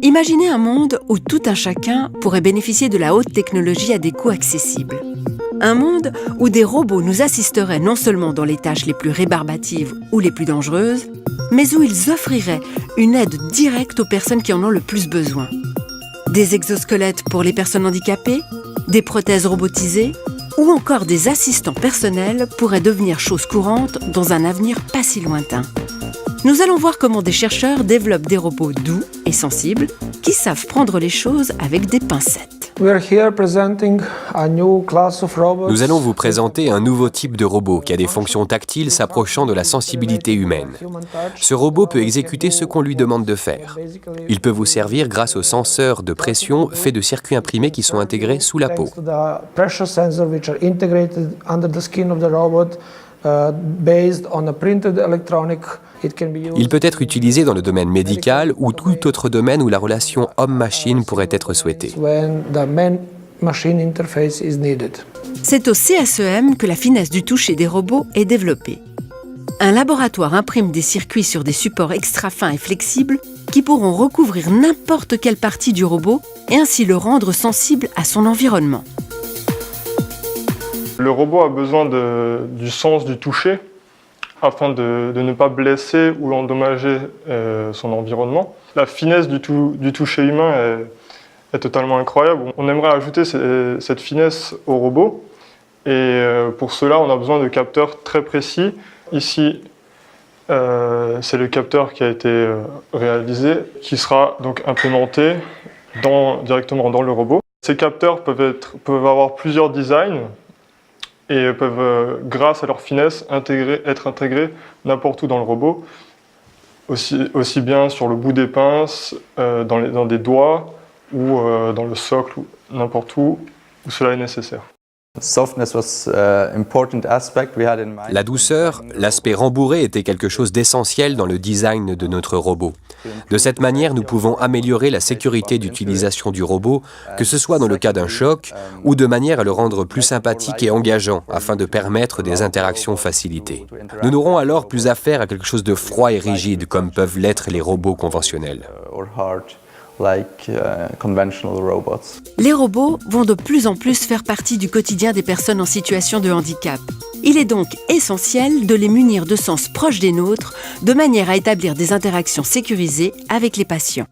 Imaginez un monde où tout un chacun pourrait bénéficier de la haute technologie à des coûts accessibles. Un monde où des robots nous assisteraient non seulement dans les tâches les plus rébarbatives ou les plus dangereuses, mais où ils offriraient une aide directe aux personnes qui en ont le plus besoin. Des exosquelettes pour les personnes handicapées, des prothèses robotisées ou encore des assistants personnels pourraient devenir chose courante dans un avenir pas si lointain. Nous allons voir comment des chercheurs développent des robots doux et sensibles qui savent prendre les choses avec des pincettes. Nous allons vous présenter un nouveau type de robot qui a des fonctions tactiles s'approchant de la sensibilité humaine. Ce robot peut exécuter ce qu'on lui demande de faire. Il peut vous servir grâce aux senseurs de pression faits de circuits imprimés qui sont intégrés sous la peau. Il peut être utilisé dans le domaine médical ou tout autre domaine où la relation homme-machine pourrait être souhaitée. C'est au CSEM que la finesse du toucher des robots est développée. Un laboratoire imprime des circuits sur des supports extra fins et flexibles qui pourront recouvrir n'importe quelle partie du robot et ainsi le rendre sensible à son environnement. Le robot a besoin du sens du toucher afin de ne pas blesser ou endommager son environnement. La finesse du toucher humain est totalement incroyable. On aimerait ajouter cette finesse au robot et pour cela on a besoin de capteurs très précis. Ici, c'est le capteur qui a été réalisé, qui sera donc implémenté directement dans le robot. Ces capteurs peuvent avoir plusieurs designs et peuvent, grâce à leur finesse, être intégrés n'importe où dans le robot, aussi bien sur le bout des pinces, dans des doigts ou dans le socle, n'importe où cela est nécessaire. La douceur, l'aspect rembourré était quelque chose d'essentiel dans le design de notre robot. De cette manière, nous pouvons améliorer la sécurité d'utilisation du robot, que ce soit dans le cas d'un choc ou de manière à le rendre plus sympathique et engageant afin de permettre des interactions facilitées. Nous n'aurons alors plus affaire à quelque chose de froid et rigide comme peuvent l'être les robots conventionnels. Les robots vont de plus en plus faire partie du quotidien des personnes en situation de handicap. Il est donc essentiel de les munir de sens proches des nôtres, de manière à établir des interactions sécurisées avec les patients.